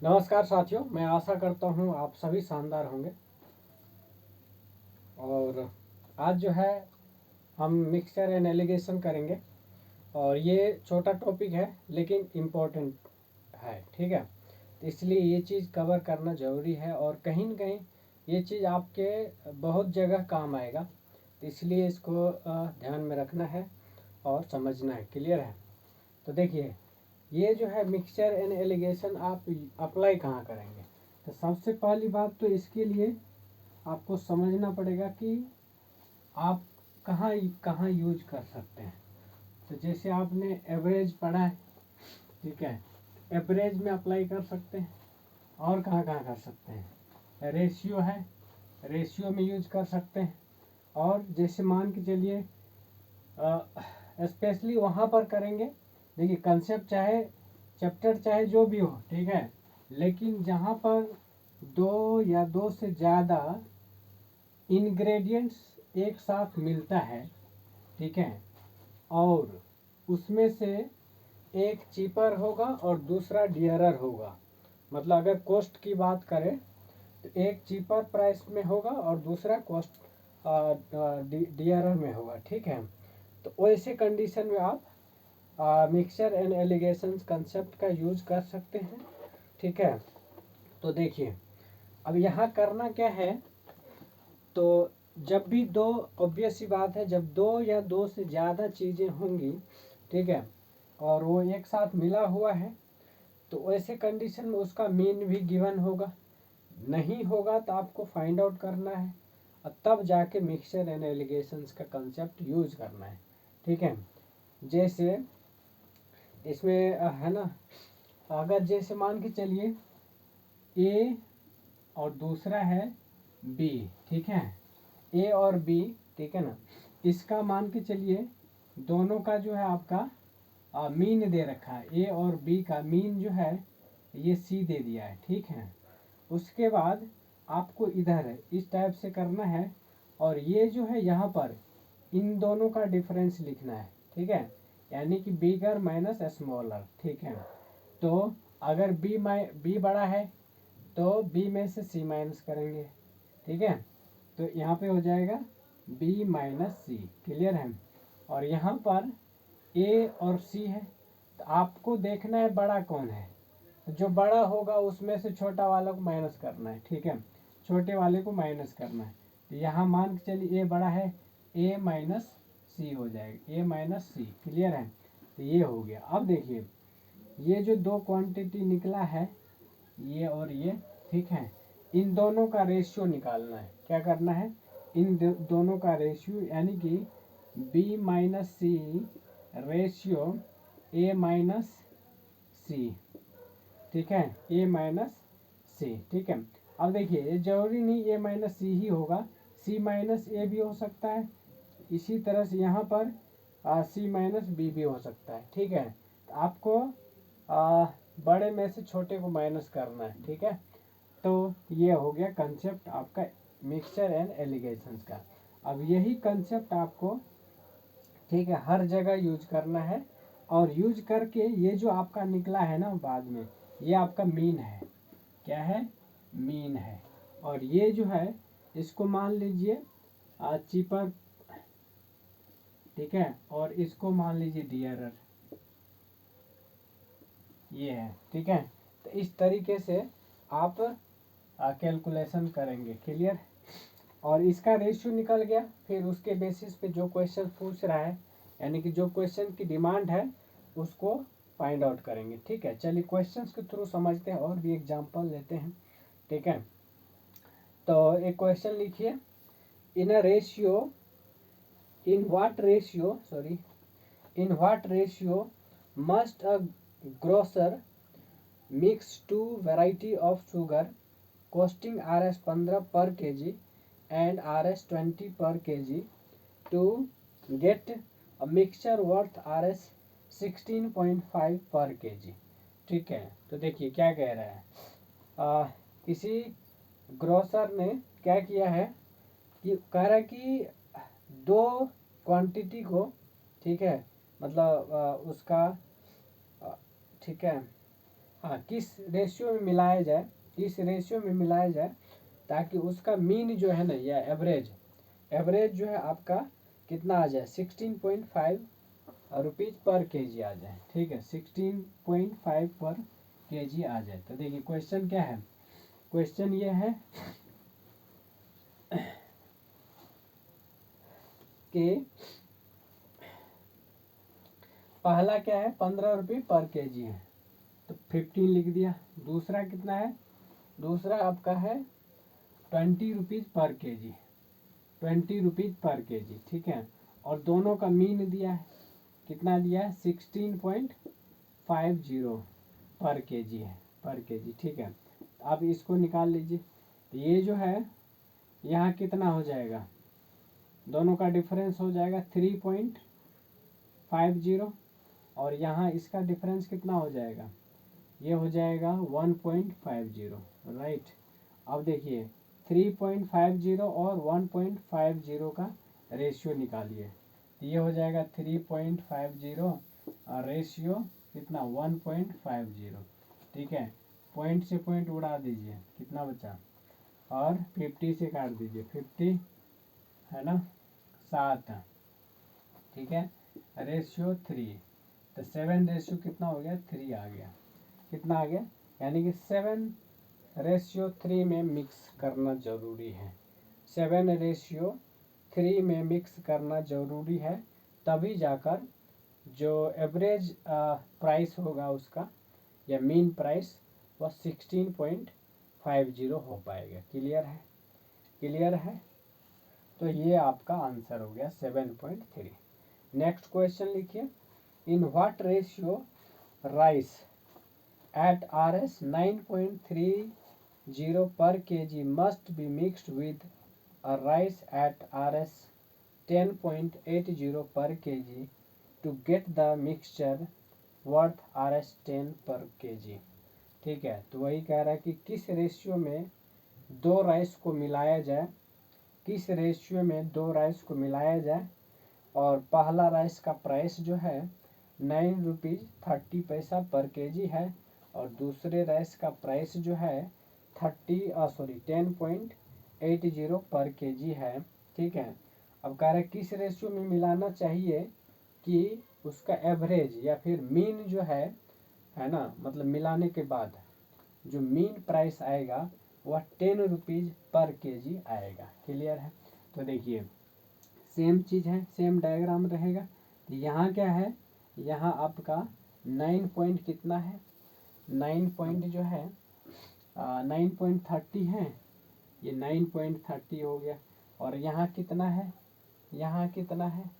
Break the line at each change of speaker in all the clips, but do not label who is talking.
नमस्कार साथियों, मैं आशा करता हूँ आप सभी शानदार होंगे। और आज जो है हम मिक्सचर एंड एलिगेशन करेंगे और ये छोटा टॉपिक है लेकिन इम्पोर्टेंट है, ठीक है। तो इसलिए ये चीज़ कवर करना ज़रूरी है और कहीं न कहीं ये चीज़ आपके बहुत जगह काम आएगा। तो इसलिए इसको ध्यान में रखना है और समझना है। क्लियर है? तो देखिए, ये जो है मिक्सचर एंड एलिगेशन आप अप्लाई कहाँ करेंगे। तो सबसे पहली बात तो इसके लिए आपको समझना पड़ेगा कि आप कहाँ कहाँ यूज कर सकते हैं। तो जैसे आपने एवरेज पढ़ा है, ठीक है, एवरेज में अप्लाई कर सकते हैं। और कहाँ कहाँ कर सकते हैं, रेशियो है, रेशियो में यूज कर सकते हैं। और जैसे मान के चलिए स्पेशली वहाँ पर करेंगे। देखिए, कंसेप्ट चाहे चैप्टर चाहे जो भी हो, ठीक है, लेकिन जहाँ पर दो या दो से ज़्यादा इंग्रेडिएंट्स एक साथ मिलता है, ठीक है, और उसमें से एक चीपर होगा और दूसरा डियरर होगा। मतलब अगर कॉस्ट की बात करें तो एक चीपर प्राइस में होगा और दूसरा कॉस्ट डियरर में होगा, ठीक है। तो वैसे कंडीशन में आप मिक्सचर एंड एलिगेशंस कंसेप्ट का यूज कर सकते हैं, ठीक है। तो देखिए, अब यहाँ करना क्या है। तो जब भी दो, ऑब्वियस सी बात है, जब दो या दो से ज़्यादा चीज़ें होंगी, ठीक है, और वो एक साथ मिला हुआ है, तो वैसे कंडीशन में उसका मीन भी गिवन होगा। नहीं होगा तो आपको फाइंड आउट करना है और तब जाके मिक्सचर एंड एलिगेशंस का कंसेप्ट यूज करना है, ठीक है। जैसे इसमें है ना, अगर जैसे मान के चलिए ए और दूसरा है बी, ठीक है, ए और बी, ठीक है ना, इसका मान के चलिए दोनों का जो है आपका मीन दे रखा है। ए और बी का मीन जो है ये सी दे दिया है, ठीक है। उसके बाद आपको इधर इस टाइप से करना है और ये जो है यहाँ पर इन दोनों का डिफरेंस लिखना है, ठीक है, यानी कि बिगर माइनस स्मॉलर, ठीक है। तो अगर बी बड़ा है तो बी में से सी माइनस करेंगे, ठीक है। तो यहाँ पे हो जाएगा बी माइनस सी। क्लियर है? और यहाँ पर ए और सी है, तो आपको देखना है बड़ा कौन है। जो बड़ा होगा उसमें से छोटा वाला को माइनस करना है, ठीक है, छोटे वाले को माइनस करना है। तो यहाँ मान के चलिए ए बड़ा है, ए माइनस सी हो जाएगा, ए माइनस सी। क्लियर है? तो ये हो गया। अब देखिए, ये जो दो क्वांटिटी निकला है, ये और ये, ठीक है, इन दोनों का रेशियो निकालना है। क्या करना है, इन दोनों का रेशियो, यानी कि B minus C ratio A minus सी, ठीक है, ए माइनस सी, ठीक है। अब देखिए, ये जरूरी नहीं ए माइनस सी ही होगा, सी माइनस ए भी हो सकता है। इसी तरह से यहाँ पर सी माइनस बी भी हो सकता है, ठीक है। तो आपको बड़े में से छोटे को माइनस करना है, ठीक है। तो ये हो गया कंसेप्ट आपका मिक्सचर एंड एलिगेशंस का। अब यही कंसेप्ट आपको, ठीक है, हर जगह यूज करना है। और यूज करके ये जो आपका निकला है ना बाद में, ये आपका मीन है। क्या है? मीन है। और ये जो है इसको मान लीजिए चीपर, ठीक है, और इसको मान लीजिए डियरर, ये है, ठीक है। तो इस तरीके से आप कैलकुलेशन करेंगे। क्लियर? और इसका रेशियो निकल गया, फिर उसके बेसिस पे जो क्वेश्चन पूछ रहा है, यानी कि जो क्वेश्चन की डिमांड है उसको फाइंड आउट करेंगे, ठीक है। चलिए क्वेश्चंस के थ्रू समझते हैं और भी एग्जांपल लेते हैं, ठीक है। तो एक क्वेश्चन लिखिए, in a ratio, in what ratio, sorry, in what ratio must a grocer mix two variety of sugar costing Rs 15 per kg and Rs 20 per kg to get a mixture worth Rs 16.5 per kg, ठीक है। तो देखिए क्या कह रहा है, किसी grocer ने क्या किया है कि कह रहा है कि दो क्वांटिटी को, ठीक है, मतलब उसका ठीक है, हाँ किस रेशियो में मिलाया जाए, किस रेशियो में मिलाया जाए ताकि उसका मीन जो है ना या एवरेज, एवरेज जो है आपका कितना आ जाए 16.5 रुपीज़ पर केजी आ जाए। ठीक है 16.5 पर केजी आ जाए। तो देखिए क्वेश्चन क्या है, क्वेश्चन ये है कि पहला क्या है 15 रुपये पर केजी है तो 15 लिख दिया। दूसरा कितना है, दूसरा आपका है 20 रुपीज़ पर केजी, 20 रुपीज़ पर केजी। ठीक है और दोनों का मीन दिया है, कितना दिया है 16.50 पर केजी है, पर केजी। ठीक है अब इसको निकाल लीजिए। तो ये जो है यहाँ कितना हो जाएगा, दोनों का डिफरेंस हो जाएगा 3.50 और यहाँ इसका डिफरेंस कितना हो जाएगा, ये हो जाएगा 1.50 राइट। अब देखिए 3.50 और 1.50 का रेशियो निकालिए। तो ये हो जाएगा 3.50 और रेशियो कितना 1.50। ठीक है पॉइंट से पॉइंट उड़ा दीजिए, कितना बचा, और 50 से काट दीजिए, 50 है ना 7। ठीक है रेशियो 3, तो 7 रेशियो कितना हो गया 3 आ गया, कितना आ गया, यानी कि 7:3 में मिक्स करना जरूरी है, 7:3 में मिक्स करना जरूरी है, तभी जाकर जो एवरेज प्राइस होगा उसका या मीन प्राइस वह 16.50 हो पाएगा। क्लियर है, क्लियर है। तो ये आपका आंसर हो गया 7.3। नेक्स्ट क्वेश्चन लिखिए, इन what ratio rice at Rs 9.30 per kg must be mixed with a rice at Rs 10.80 per kg to get the mixture worth Rs 10 per kg। ठीक है तो वही कह रहा है कि किस रेशियो में दो राइस को मिलाया जाए, किस रेशियो में दो राइस को मिलाया जाए और पहला राइस का प्राइस जो है 9.30 रुपये पर केजी है और दूसरे राइस का प्राइस जो है 10.80 पर केजी है। ठीक है अब कह रहे किस रेशियो में मिलाना चाहिए कि उसका एवरेज या फिर मीन जो है ना, मतलब मिलाने के बाद जो मीन प्राइस आएगा वह 10 रुपीज़ पर केजी आएगा। क्लियर है। तो देखिए सेम चीज़ है, सेम डायग्राम रहेगा। तो यहाँ क्या है, यहाँ आपका 9 पॉइंट कितना है, 9 पॉइंट जो है 9.30 है, ये 9.30 हो गया और यहाँ कितना है, यहाँ कितना है,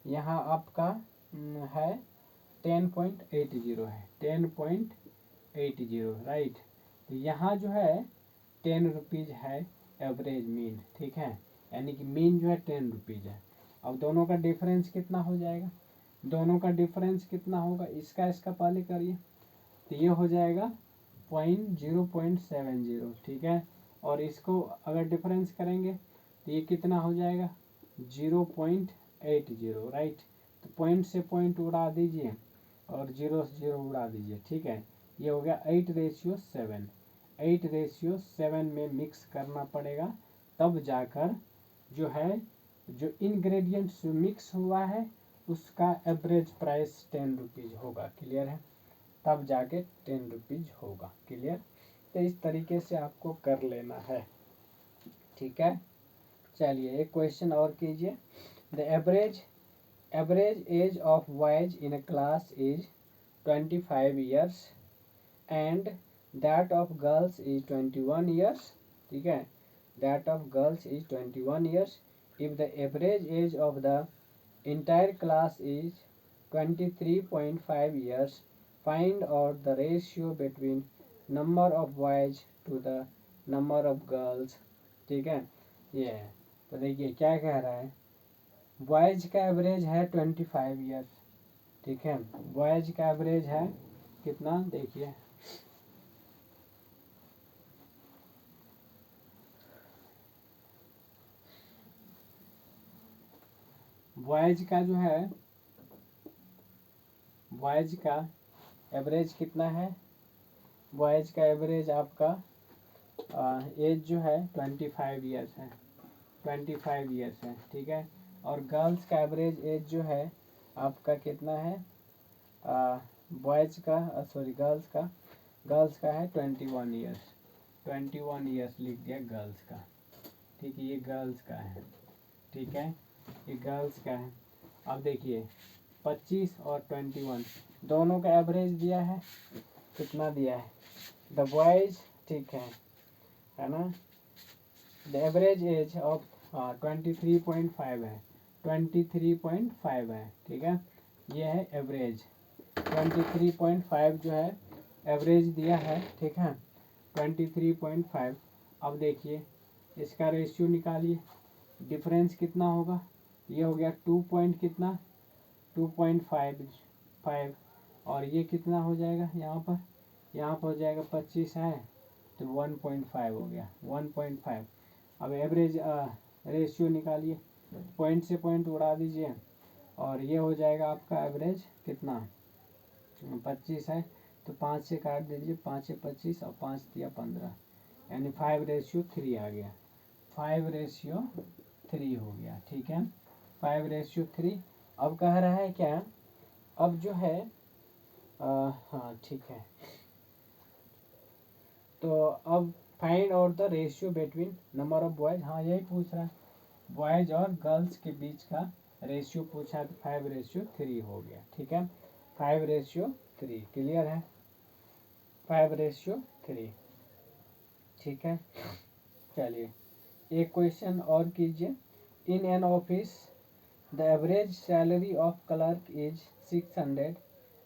यहाँ आपका है 10.80 है, 10.80 राइट। तो यहाँ जो है 10 रुपीज़ है एवरेज मीन। ठीक है यानी कि मीन जो है 10 रुपीज़ है। अब दोनों का डिफरेंस कितना हो जाएगा, दोनों का डिफरेंस कितना होगा, इसका पहले करिए। तो ये हो जाएगा 0.70। ठीक है और इसको अगर डिफरेंस करेंगे तो ये कितना हो जाएगा 0.80 राइट। तो पॉइंट से पॉइंट उड़ा दीजिए और 0 से 0 उड़ा दीजिए। ठीक है ये हो गया 8:7, 8:7 में मिक्स करना पड़ेगा, तब जाकर जो है जो इंग्रेडिएंट्स मिक्स हुआ है उसका एवरेज प्राइस 10 रुपीज़ होगा। क्लियर है, तब जाके 10 रुपीज़ होगा। क्लियर। तो इस तरीके से आपको कर लेना है। ठीक है चलिए एक क्वेश्चन और कीजिए। The average age of boys in a class is 25 years and that of girls is 21 years. ठीक है that of girls is 21 years. If the average age of the entire class is 23.5 years, find out the ratio between number of boys to the number of girls। ठीक है ये है। तो देखिए क्या कह रहा है, बॉयज का एवरेज है 25 ईयर्स। ठीक है बॉयज का एवरेज है कितना, देखिए बॉयज का जो है बॉयज का एवरेज कितना है बॉयज़ का एवरेज आपका एज जो है 25 ईयर्स है, 25 ईयर्स है, ठीक है। और गर्ल्स का एवरेज एज जो है आपका कितना है, बॉयज़ का सॉरी गर्ल्स का है 21 ईयर्स, 21 ईयर्स लिख दिया गर्ल्स का, ठीक है। ये गर्ल्स का है, ठीक है, ये गर्ल्स का है। अब देखिए 25 और 21 दोनों का एवरेज दिया है, कितना दिया है, द बॉयज़, ठीक है ना। द एवरेज एज ऑफ 23.5 है, 23.5 है, ठीक है। ये है एवरेज 23.5 जो है एवरेज दिया है, ठीक है, 23.5। अब देखिए इसका रेशियो निकालिए, डिफरेंस कितना होगा, ये हो गया 2 पॉइंट कितना 2.5 और ये कितना हो जाएगा, यहाँ पर हो जाएगा 25 है तो 1.5 हो गया 1.5। अब एवरेज रेशियो निकालिए, पॉइंट से पॉइंट उड़ा दीजिए और ये हो जाएगा आपका एवरेज कितना 25 है तो 5 से काट दीजिए, 5 से 25 और 5 दिया 15, यानी 5:3 आ गया, 5:3 हो गया, ठीक है, 5:3। अब कह रहा है क्या, अब जो है हाँ ठीक है, तो अब find out the ratio between number of boys, हाँ यही पूछ रहा है, बॉयज और गर्ल्स के बीच का रेशियो पूछा है तो 5:3 हो गया, ठीक है, 5:3 क्लियर है, 5:3, ठीक है। चलिए एक क्वेश्चन और कीजिए, in an office the average salary of clerk is 600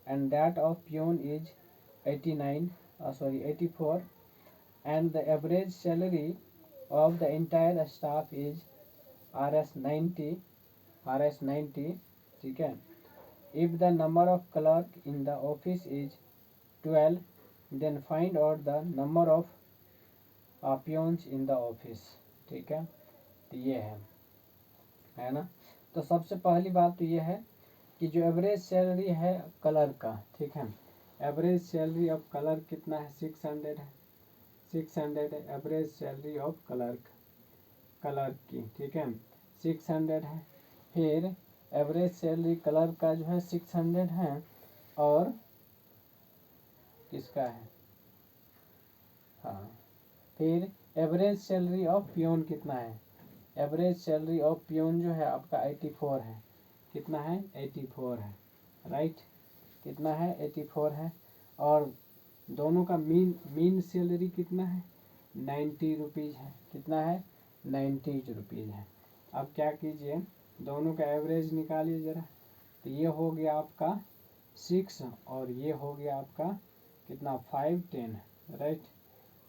and that of peon is 84 and the average salary of the entire staff is rs90, ठीक है। if the number of clerk in the office is 12 then find out the number of peons in the office, ठीक है। तो ये है ना। तो सबसे पहली बात तो ये है कि जो एवरेज सैलरी है कलर का, ठीक है, एवरेज सैलरी ऑफ कलर कितना है 600 है, 600 है एवरेज सैलरी ऑफ कलर की, ठीक है, 600 है। फिर एवरेज सैलरी कलर का जो है 600 है और किसका है, हाँ, फिर एवरेज सैलरी ऑफ पियोन कितना है, एवरेज सैलरी ऑफ पियोन जो है आपका 84 है, कितना है 84 है, राइट, कितना है 84 है। और दोनों का मीन सैलरी कितना है 90 रुपीज़ है, कितना है 90 रुपीज़ है। अब क्या कीजिए, दोनों का एवरेज निकालिए ज़रा, तो ये हो गया आपका 6 और ये हो गया आपका कितना 510, राइट,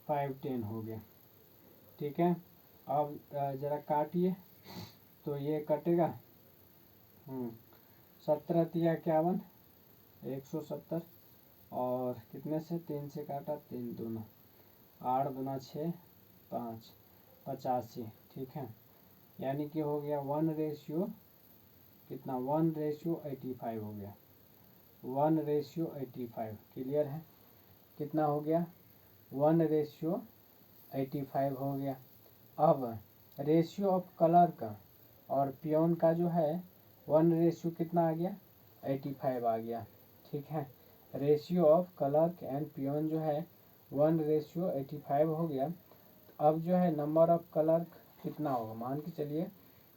510 हो गया, ठीक है। अब ज़रा काटिए तो ये कटेगा 17×51 170 और कितने से 3 से काटा 3 दूना 8 दूना 6 5 85, ठीक है, यानी कि हो गया 1 कितना 1:85 हो गया, 1:85 क्लियर है, कितना हो गया 1:85 हो गया। अब रेशियो ऑफ कलर का और पियोन का जो है 1 कितना आ गया 85 आ गया, ठीक है। Ratio of clerk and peon जो है 1:85 हो गया। अब जो है नंबर ऑफ क्लर्क कितना होगा, मान के चलिए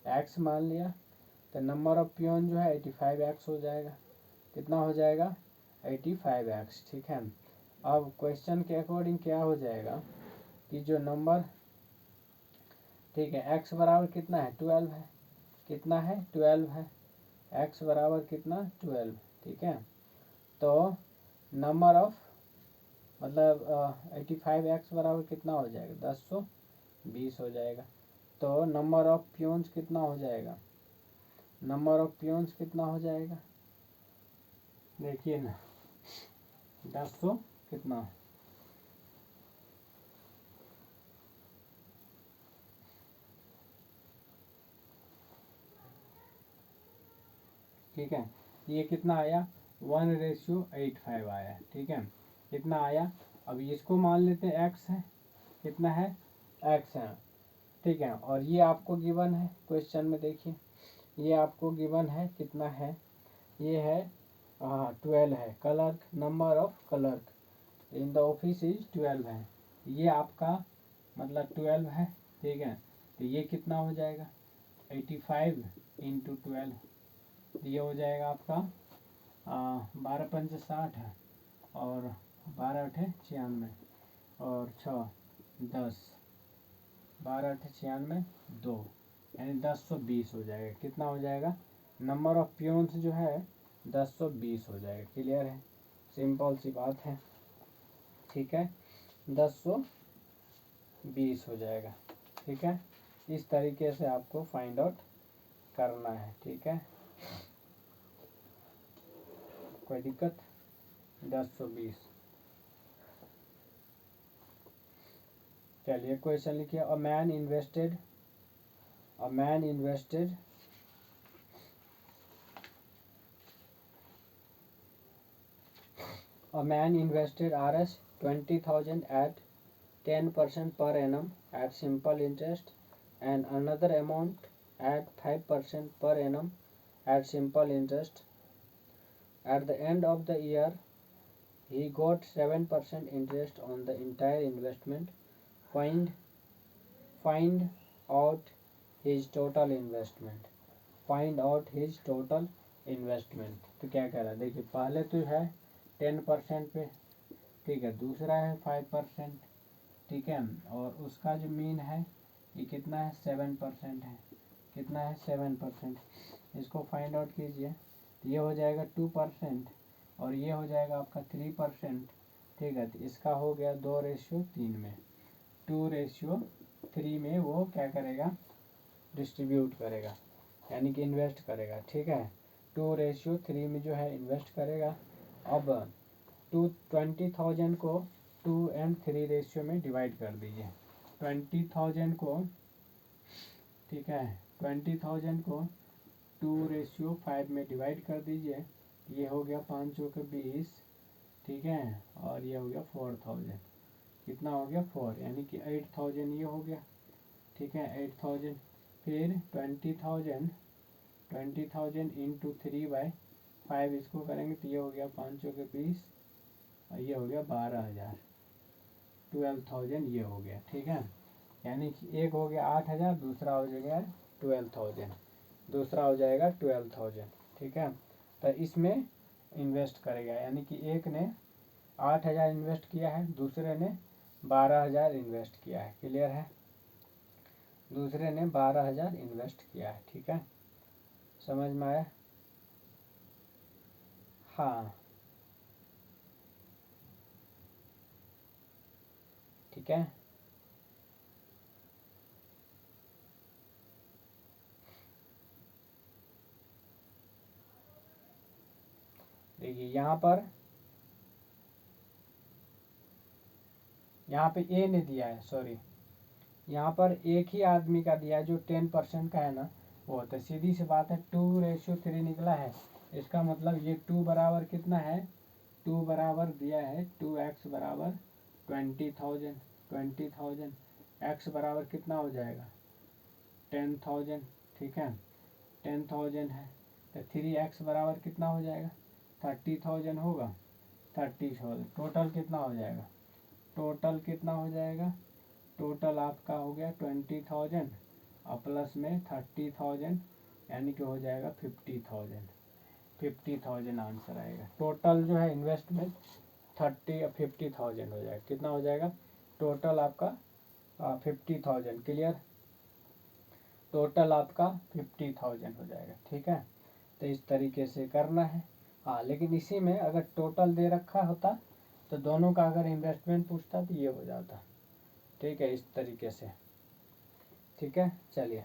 x मान लिया, तो नंबर ऑफ पियोन जो है 85x हो जाएगा, कितना हो जाएगा 85x, ठीक है। अब क्वेश्चन के अकॉर्डिंग क्या हो जाएगा कि जो नंबर, ठीक है, x बराबर कितना है 12 है, कितना है 12 है, x बराबर कितना 12, ठीक है। तो नंबर ऑफ मतलब 85x बराबर कितना हो जाएगा 1020 हो जाएगा। तो नंबर ऑफ पियोन्स कितना हो जाएगा, नंबर ऑफ पियोन्स कितना हो जाएगा, देखिए ना 10 कितना, ठीक है, ये कितना आया 1:85 आया, ठीक है, कितना आया अभी इसको मान लेते हैं x है, कितना है x है, ठीक है। और ये आपको गिवन है क्वेश्चन में, देखिए ये आपको गिवन है कितना है, ये है 12 है। Clerk, number of clerk in the office is 12 है, ये आपका मतलब 12 है, ठीक है। तो ये कितना हो जाएगा 85 इंटू 12, ये हो जाएगा आपका 12 पंच 60 है, और 12 अठे 96, और 6 10, 12 अठे 96 2, यानी 1020 हो जाएगा। कितना हो जाएगा नंबर ऑफ पियोन्स जो है 1020 हो जाएगा। क्लियर है, सिंपल सी बात है, ठीक है, 1020 हो जाएगा, ठीक है। इस तरीके से आपको फाइंड आउट करना है, ठीक है, कोई दिक्कत। 1020, चलिए क्वेश्चन लिखिए। A man invested Rs 20,000 at 10% per annum at simple interest, and another amount at 5% per annum at simple interest. At the end of the year, he got 7% interest on the entire investment. Find out his total investment. Find out his total investment. तो क्या कह रहा है, देखिए पहले तो है 10% पे, ठीक है, दूसरा है 5%, ठीक है, और उसका जो मीन है ये कितना है 7% है, कितना है 7%। इसको फाइंड आउट कीजिए, तो ये हो जाएगा 2%, और ये हो जाएगा आपका 3%, ठीक है। तो इसका हो गया 2:3 में, 2:3 में वो क्या करेगा डिस्ट्रीब्यूट करेगा, यानी कि इन्वेस्ट करेगा, ठीक है। 2:3 में जो है इन्वेस्ट करेगा। अब 20,000 को 2 and 3 रेशियो में डिवाइड कर दीजिए। 20,000 को, ठीक है, 20,000 को 2:5 में डिवाइड कर दीजिए। ये हो गया 5 चौके 20, ठीक है, और ये हो गया 4,000, कितना हो गया 4, यानी कि 8,000 ये हो गया, ठीक है, 8,000। फिर 20,000 इंटू 3/5 इसको करेंगे तो ये हो गया 5 चौके 20, और ये हो गया 12,000, 12,000 ये हो गया, ठीक है। यानी कि एक हो गया 8,000, दूसरा हो जाएगा 12,000, दूसरा हो जाएगा 12,000, ठीक है। तो इसमें इन्वेस्ट करेगा, यानी कि एक ने 8,000 इन्वेस्ट किया है, दूसरे ने 12,000 इन्वेस्ट किया है। क्लियर है, दूसरे ने 12,000 इन्वेस्ट किया है, ठीक है, समझ में आया। हाँ, ठीक है, देखिए यहाँ पे ए ने दिया है, सॉरी, यहाँ पर एक ही आदमी का दिया है जो 10% का है ना, वो तो सीधी सी बात है 2:3 निकला है। इसका मतलब ये 2 बराबर कितना है, 2 बराबर दिया है 2x बराबर 20,000, 20,000, x बराबर कितना हो जाएगा 10,000, ठीक है, 10,000 है, तो 3x बराबर कितना हो जाएगा 30,000 होगा, 30,000, टोटल कितना हो जाएगा, टोटल कितना हो जाएगा, टोटल आपका हो गया 20,000 और प्लस में 30,000, यानी कि हो जाएगा 50,000, 50,000 आंसर आएगा। टोटल जो है इन्वेस्टमेंट 50,000 हो जाएगा, कितना हो जाएगा टोटल आपका 50,000। क्लियर, टोटल आपका 50,000 हो जाएगा, ठीक है। तो इस तरीके से करना है। हाँ, लेकिन इसी में अगर टोटल दे रखा होता तो दोनों का अगर इन्वेस्टमेंट पूछता तो ये हो जाता, ठीक है, इस तरीके से, ठीक है। चलिए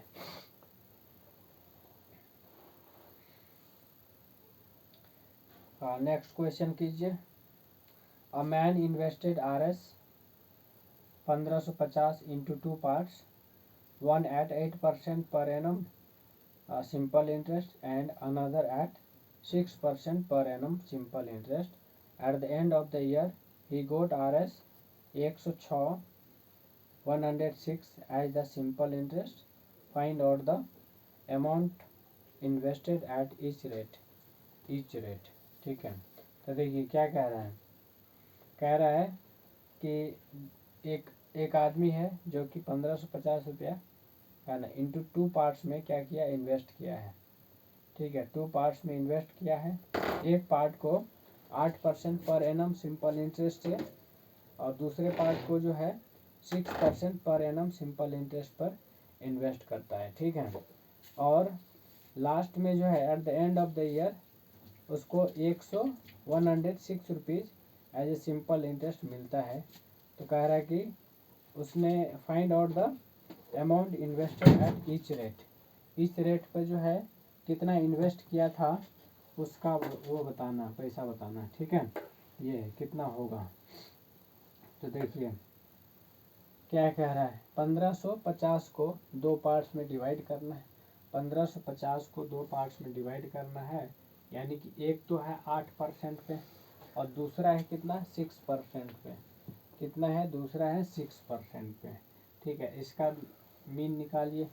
नेक्स्ट क्वेश्चन कीजिए। A man invested Rs 1550 into 2 parts, one at 8% per annum simple interest, and another at 6% per annum simple interest. At the end of the year, he got Rs 106 106 as the simple interest. Find out the amount invested at each rate. ठीक है। तो देखिए क्या कह रहा है, कह रहा है कि एक आदमी है जो कि 1550 रुपया है ना इंटू 2 पार्ट्स में क्या किया, इन्वेस्ट किया है। ठीक है, 2 पार्ट्स में इन्वेस्ट किया है। एक पार्ट को 8% पर एनम सिंपल इंटरेस्ट से और दूसरे पार्ट को जो है 6% पर एनम सिंपल इंटरेस्ट पर इन्वेस्ट करता है। ठीक है, और लास्ट में जो है at the end of the year उसको 106 rupees as a simple interest मिलता है। तो कह रहा है कि उसने find out the amount invested at each rate पर जो है कितना इन्वेस्ट किया था उसका वो बताना, पैसा बताना। ठीक है, ये कितना होगा। तो देखिए क्या कह रहा है, 1550 को 2 पार्ट्स में डिवाइड करना है। 1550 को 2 पार्ट्स में डिवाइड करना है, यानी कि एक तो है 8% पे और दूसरा है कितना, 6% पे। कितना है, दूसरा है 6% पे। ठीक है, इसका मीन निकालिए।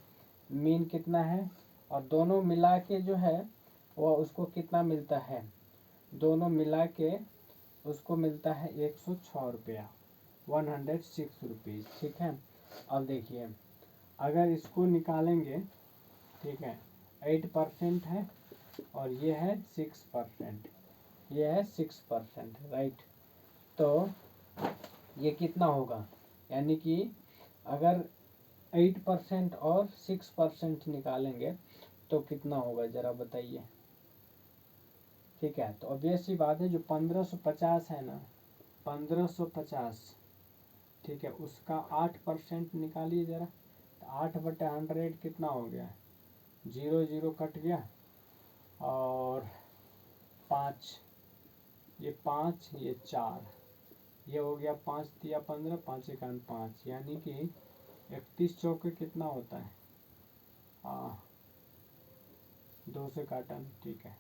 मीन कितना है, और दोनों मिला के जो है वो उसको कितना मिलता है, दोनों मिला के उसको मिलता है 106 रुपया, 106 रुपीज़। ठीक है, अब देखिए अगर इसको निकालेंगे, ठीक है, 8% है और ये है 6%, ये है 6%, राइट। तो ये कितना होगा, यानी कि अगर 8% और 6% निकालेंगे तो कितना होगा ज़रा बताइए। ठीक है, तो ऑब्वियस सी बात है, जो 1550 है ना, 1550, ठीक है, उसका 8% निकालिए ज़रा। तो 8/100 कितना हो गया, 0 0 कट गया और 5, ये 5, ये 4, ये हो गया 5 तिया 15, 5 एकान 5, यानी कि 31 चौके कितना होता है, 2 से काटा, ठीक है,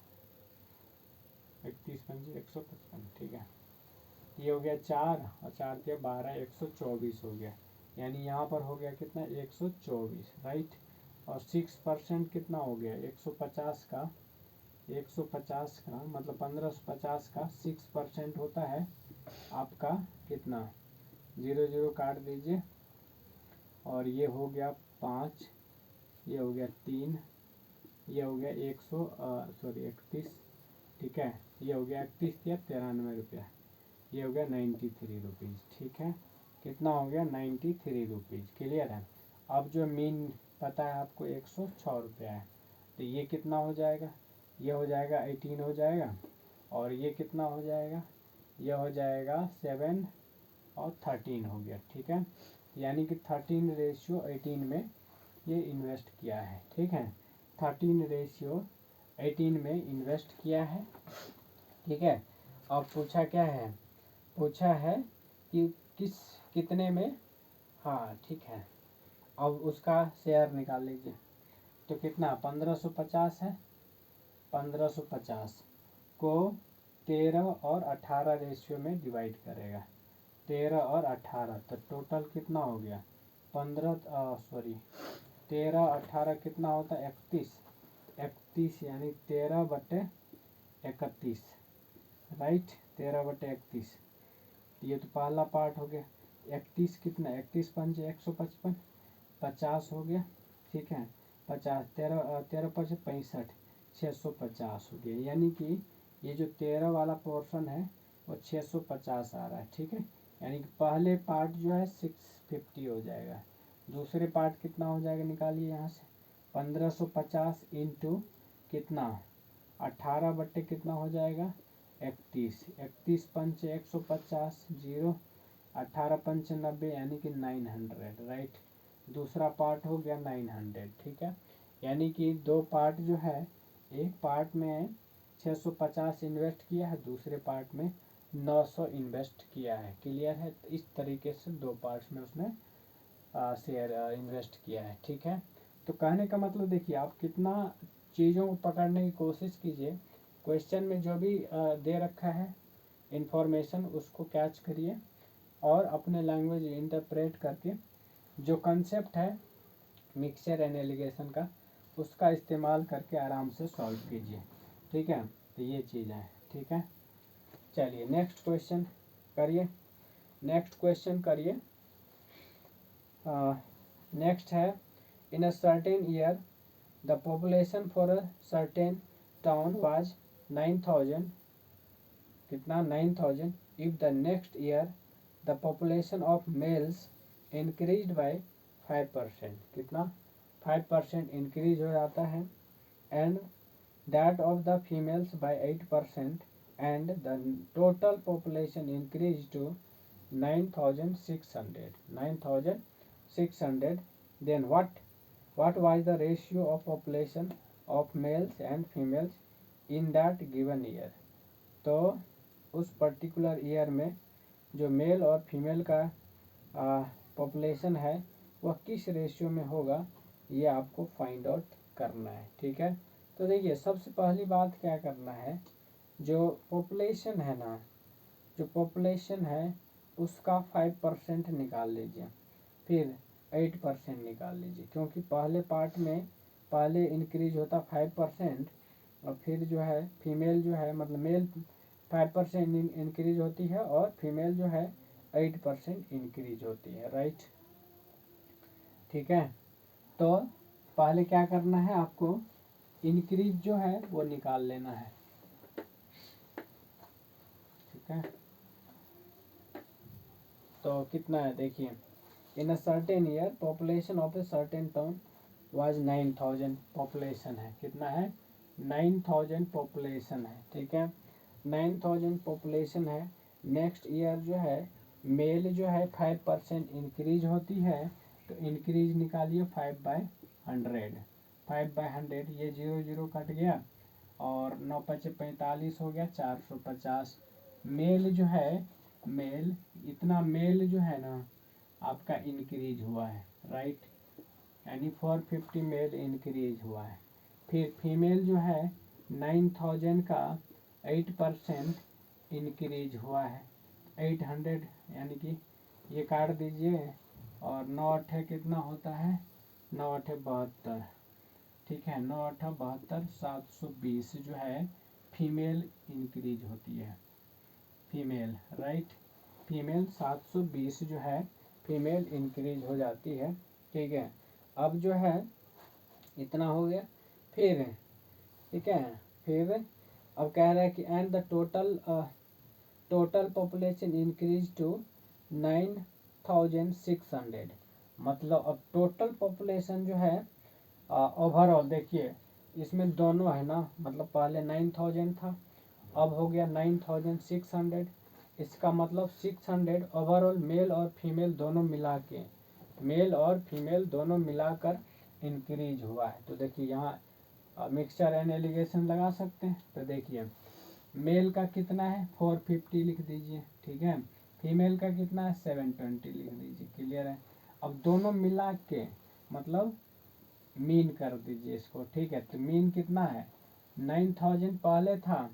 31 पंजे 155, ठीक है। ये हो गया 4 और 4 के 12, 124 हो गया, यानी यहाँ पर हो गया कितना, 124, राइट। और 6% कितना हो गया, 150 का, 150 का मतलब 1550 का 6% होता है आपका कितना, 0 0 काट दीजिए और ये हो गया 5, ये हो गया 3, ये हो गया 31, ठीक है, ये हो गया 31 या 93 रुपया, ये हो गया 93 रुपीज़। ठीक है, कितना हो गया, 93 रुपीज़। क्लियर है। अब जो मीन पता है आपको 106 रुपया है, तो ये कितना हो जाएगा, ये हो जाएगा 18 हो जाएगा, और ये कितना हो जाएगा, ये हो जाएगा 7 और 13 हो गया। ठीक है, यानी कि 13:18 में ये इन्वेस्ट किया है। ठीक है, 13:18 में इन्वेस्ट किया है। ठीक है, अब पूछा क्या है, पूछा है कि कितने में, हाँ ठीक है, अब उसका शेयर निकाल लीजिए। तो कितना, 1550 है, 1550 को 13 और 18 रेशियो में डिवाइड करेगा, 13 और 18, तो टोटल कितना हो गया, 13 18 कितना होता है, 31, यानी 13/31, राइट, 13/31। ये तो पहला पार्ट हो गया। 31 कितना, 31 पंजे 155, 50 हो गया। ठीक है, 50, 13 5 65, 650 हो गया, यानी कि ये जो 13 वाला पोर्शन है वो 650 आ रहा है। ठीक है, यानी कि पहले पार्ट जो है 650 हो जाएगा, दूसरे पार्ट कितना हो जाएगा, निकालिए यहाँ से, 1550 इंटू कितना, 18 बट्टे कितना हो जाएगा, 31, 31 पंच 150, 0, 18 पंच 90, यानी कि 900, राइट। दूसरा पार्ट हो गया 900। ठीक है, यानी कि दो पार्ट जो है, एक पार्ट में 650 इन्वेस्ट किया है, दूसरे पार्ट में 900 इन्वेस्ट किया है। क्लियर है, तो इस तरीके से दो पार्ट्स में उसने शेयर इन्वेस्ट किया है। ठीक है, तो कहने का मतलब देखिए, आप कितना चीज़ों को पकड़ने की कोशिश कीजिए, क्वेश्चन में जो भी दे रखा है इंफॉर्मेशन उसको कैच करिए और अपने लैंग्वेज इंटरप्रेट करके जो कंसेप्ट है मिक्सचर एंड एलिगेशन का उसका इस्तेमाल करके आराम से सॉल्व कीजिए। ठीक है, तो ये चीज़ है। ठीक है, चलिए नेक्स्ट क्वेश्चन करिए। नेक्स्ट क्वेश्चन करिए। नेक्स्ट है, in a certain year the population for a certain town was 9000, कितना 9000, if the next year the population of males increase by 5%, कितना 5% इंक्रीज हो जाता है, and that of the females by 8%, and the total population increase to 9600, then what was the ratio of population of males and females in that given year? तो उस particular year में जो mail और female का population है वह किस ratio में होगा, ये आपको फाइंड आउट करना है। ठीक है, तो देखिए सबसे पहली बात क्या करना है, जो पॉपुलेशन है ना, जो पॉपुलेशन है उसका 5% निकाल लीजिए, फिर 8% निकाल लीजिए, क्योंकि पहले पार्ट में पहले इंक्रीज होता 5% और फिर जो है फीमेल जो है मतलब मेल 5% इंक्रीज होती है और फीमेल जो है 8% इंक्रीज होती है। राइट, ठीक है, तो पहले क्या करना है आपको, इंक्रीज जो है वो निकाल लेना है। ठीक है, तो कितना है देखिए, in a certain year population of a certain town was 9000 population है, कितना है 9000 पॉपुलेशन है। ठीक है, 9000 पॉपुलेशन है। नेक्स्ट ईयर जो है मेल जो है 5% इंक्रीज होती है, तो इंक्रीज निकालिए 5/100, 5/100, ये 0 0 कट गया और 9 5 45 हो गया, 450 मेल जो है, मेल इतना मेल जो है ना आपका इंक्रीज हुआ है। राइट, यानी 450 मेल इंक्रीज हुआ है। फिर फीमेल जो है 9000 का 8% इंक्रीज हुआ है, 800, यानी कि ये काट दीजिए और 9 8 कितना होता है, 9 8 72। ठीक है, 9 8 72, 720 जो है फीमेल इंक्रीज होती है, फीमेल। राइट, फीमेल 720 जो है फीमेल इंक्रीज हो जाती है। ठीक है, अब जो है इतना हो गया, फिर ठीक है, फिर अब कह रहा है कि and the total population increase to 9600, मतलब अब टोटल पॉपुलेशन जो है ओवरऑल देखिए इसमें दोनों है ना, मतलब पहले 9000 था अब हो गया 9600, इसका मतलब 600 ओवरऑल मेल और फीमेल दोनों मिला के, मेल और फीमेल दोनों मिलाकर इंक्रीज हुआ है। तो देखिए यहाँ मिक्सचर एंड एलिगेशन लगा सकते हैं। तो देखिए मेल का कितना है 450 लिख दीजिए, ठीक है, फीमेल का कितना है 720 लिख दीजिए। क्लियर है, अब दोनों मिला के मतलब मीन कर दीजिए इसको। ठीक है, तो मीन कितना है 9000 पहले था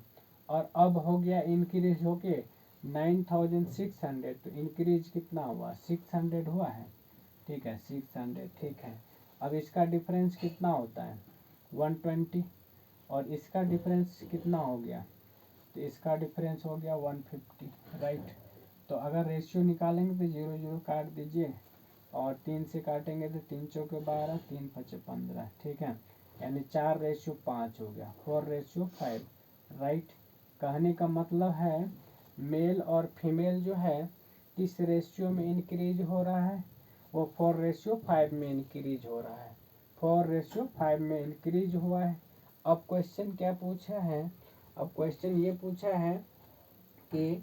और अब हो गया इंक्रीज होके 9600, तो इंक्रीज कितना हुआ 600 हुआ है। ठीक है 600, ठीक है, अब इसका डिफरेंस कितना होता है 120 और इसका डिफरेंस कितना हो गया, तो इसका डिफरेंस हो गया 150। राइट, तो अगर रेशियो निकालेंगे तो 0 0 काट दीजिए और 3 से काटेंगे तो 3 चौके 12, 3 5 15। ठीक है, यानी 4:5 हो गया, 4:5। राइट, कहने का मतलब है मेल और फीमेल जो है किस रेशियो में इंक्रीज हो रहा है, वो 4:5 में इंक्रीज हो रहा है, 4:5 में इंक्रीज हुआ है। अब क्वेश्चन क्या पूछा है, अब क्वेश्चन ये पूछा है कि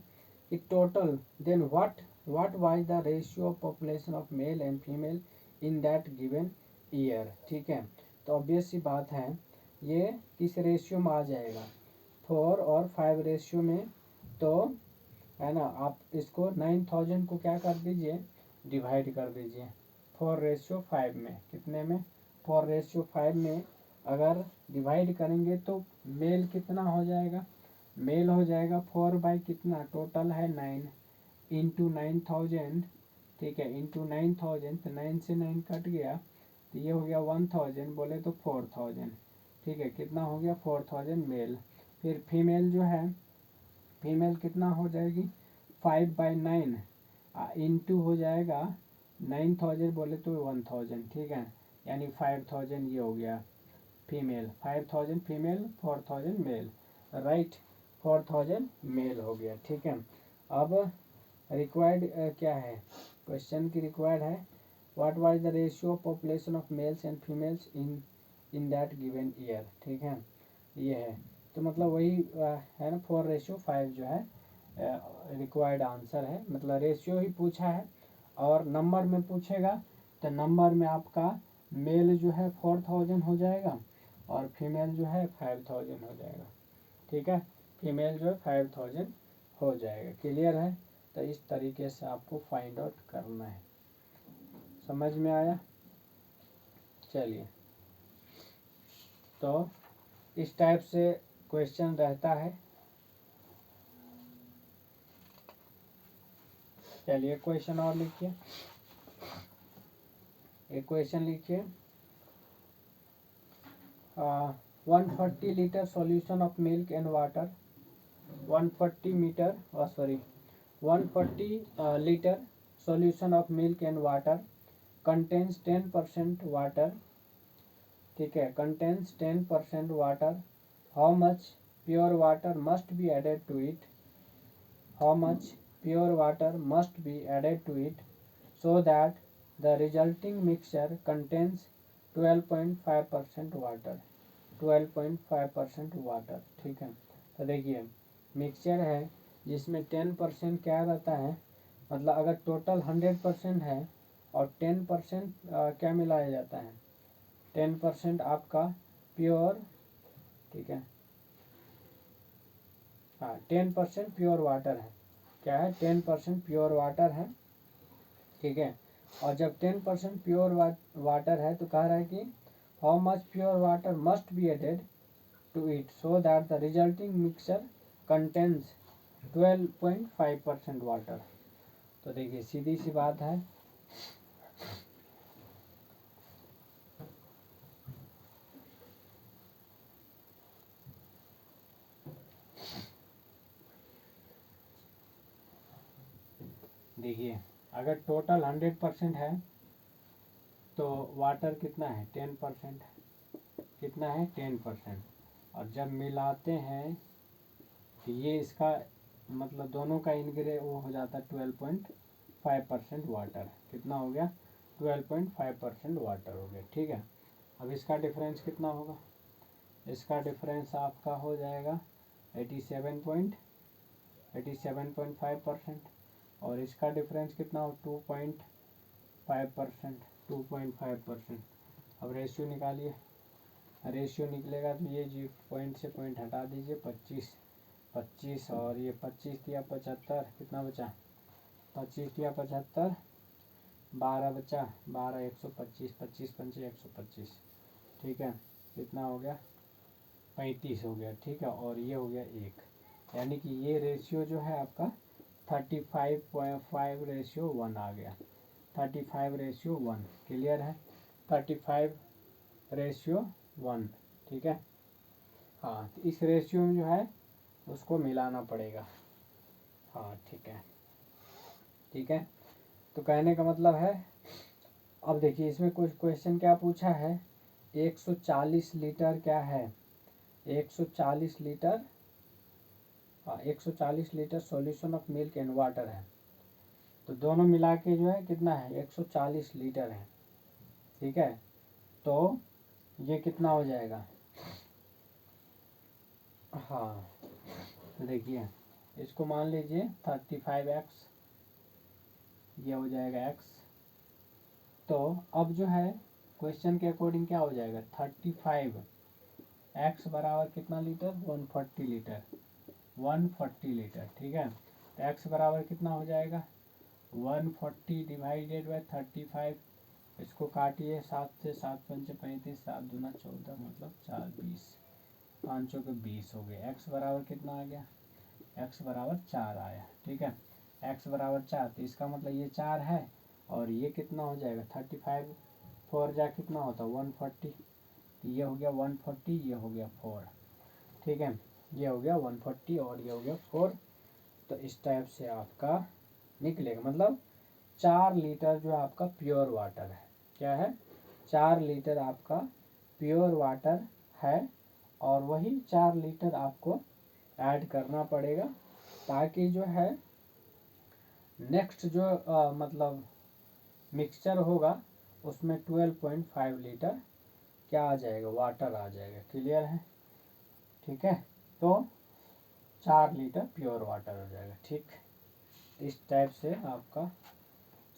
total then what was the ratio of population of male and female in that given year. ठीक है, तो ऑब्वियस सी बात है ये किस रेशियो में आ जाएगा 4 और 5 रेशियो में, तो है ना, आप इसको 9000 को क्या कर दीजिए डिवाइड कर दीजिए 4:5 में, कितने में 4:5 में अगर डिवाइड करेंगे तो मेल कितना हो जाएगा, मेल हो जाएगा 4 बाई कितना टोटल है 9 इंटू 9000, ठीक है, इंटू 9000, तो 9 से 9 कट गया तो ये हो गया 1000, बोले तो 4000, ठीक है, कितना हो गया 4000 मेल। फिर फीमेल जो है, फीमेल कितना हो जाएगी 5/9 इंटू हो जाएगा 9000, बोले तो 1000, ठीक है, यानी 5000 ये हो गया female, 5000 female, 4000 male, right, 4000 male हो गया, ठीक है। अब रिक्वायर्ड क्या है, क्वेश्चन की रिक्वायर्ड है what was the ratio of population of mails and females in that given year, ठीक है, ये है, तो मतलब वही है ना 4:5 जो है रिक्वायर्ड आंसर है, मतलब रेशियो ही पूछा है, और नंबर में पूछेगा तो नंबर में आपका मेल जो है 4000 हो जाएगा और फीमेल जो है 5000 हो जाएगा, ठीक है, फीमेल जो है 5000 हो जाएगा, क्लियर है। तो इस तरीके से आपको फाइंड आउट करना है, समझ में आया। चलिए, तो इस टाइप से क्वेश्चन रहता है। चलिए क्वेश्चन और लिखिए, एक क्वेश्चन लिखिए 140 litre solution of milk and water, 140 metre 140 liter solution of milk and water contains 10% water, ठीक है, contains 10% water, how much pure water must be added to it, how much pure water must be added to it so that the resulting mixture contains 12.5% water, 12.5% water, ठीक है। तो देखिए mixture है जिसमें 10% क्या रहता है, मतलब अगर टोटल 100% है और 10% क्या मिलाया जाता है, 10% आपका प्योर, ठीक है, हाँ 10% प्योर वाटर है, क्या है 10% प्योर वाटर है, ठीक है, और जब 10% प्योर वाटर है तो कह रहा है कि how much pure water must be added to it so that the resulting mixture contains 12.5% water. तो देखिए सीधी सी बात है, देखिए अगर टोटल 100% है तो वाटर कितना है 10%, कितना है 10%, और जब मिलाते हैं तो ये इसका मतलब दोनों का इनग्रे वो हो जाता है 12.5% वाटर, कितना हो गया 12.5% वाटर हो गया, ठीक है। अब इसका डिफरेंस कितना होगा, इसका डिफरेंस आपका हो जाएगा 87.5%, और इसका डिफरेंस कितना हो 2.5%, 2.5%। अब रेशियो निकालिए, रेशियो निकलेगा तो ये जी पॉइंट से पॉइंट हटा दीजिए, 25 और ये 25 दिया 75, कितना बचा 25 दिया 75, 12 बचा 12, 125, 25 पंचे 125, ठीक है, कितना हो गया 35 हो गया, ठीक है, और ये हो गया 1, यानी कि ये रेशियो जो है आपका 35.5:1 आ गया, 35:1, क्लियर है, 35:1, ठीक है। हाँ तो इस रेशियो में जो है उसको मिलाना पड़ेगा, हाँ ठीक है, ठीक है। तो कहने का मतलब है, अब देखिए इसमें कुछ क्वेश्चन क्या पूछा है, 140 लीटर क्या है, 140 लीटर, हाँ 140 litre solution of milk and water है, तो दोनों मिला के जो है कितना है 140 लीटर है, ठीक है, तो ये कितना हो जाएगा, हाँ तो देखिए इसको मान लीजिए 35x, ये हो जाएगा x, तो अब जो है क्वेश्चन के अकॉर्डिंग क्या हो जाएगा 35x बराबर कितना लीटर 140 लीटर, 140 लीटर, ठीक है, तो x बराबर कितना हो जाएगा 140 डिवाइडेड बाय 35, इसको काटिए 7 से, 7 पंचे 35, 7 दूना 14, मतलब 4 20, 5 के 20 हो गए, x बराबर कितना आ गया, x बराबर 4 आया, ठीक है। x बराबर 4, तो इसका मतलब ये 4 है और ये कितना हो जाएगा 35, 4 जा कितना होता है 140, तो ये हो गया 140, ये हो गया 4, ठीक है, ये हो गया 140 और ये हो गया 4। तो इस टाइप से आपका निकलेगा, मतलब 4 लीटर जो आपका प्योर वाटर है, क्या है 4 लीटर आपका प्योर वाटर है और वही 4 लीटर आपको ऐड करना पड़ेगा ताकि जो है नेक्स्ट जो मतलब मिक्सचर होगा उसमें 12.5 लीटर क्या आ जाएगा वाटर आ जाएगा। क्लियर है, ठीक है, तो 4 लीटर प्योर वाटर हो जाएगा। ठीक, इस टाइप से आपका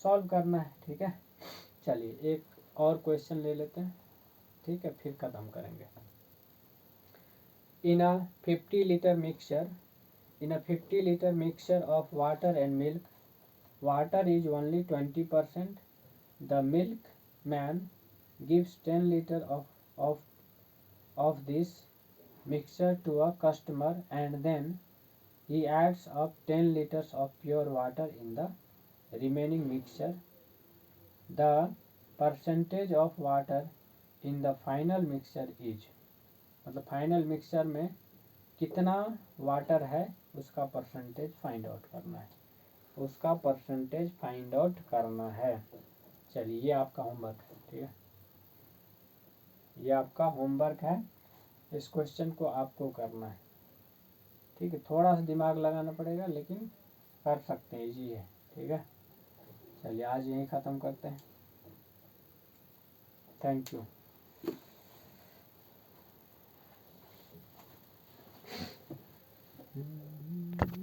सॉल्व करना है। ठीक है, चलिए एक और क्वेश्चन ले लेते हैं, ठीक है, फिर ख़त्म करेंगे। इन अ 50 litre mixture, in a 50 liter mixture of water and milk, water is only 20%. The milkman gives 10 liter of this mixture to a customer and then he adds up 10 liters of pure water in the remaining mixture. The percentage of water in the final mixture is, मतलब final mixture में कितना water है उसका percentage find out करना है, उसका percentage find out करना है। चलिए ये आपका होमवर्क है, ठीक है, ये आपका होमवर्क है, इस क्वेश्चन को आपको करना है। ठीक है, थोड़ा सा दिमाग लगाना पड़ेगा लेकिन कर सकते हैं, इजी है। ठीक है, चलिए आज यहीं ख़त्म करते हैं। Thank you.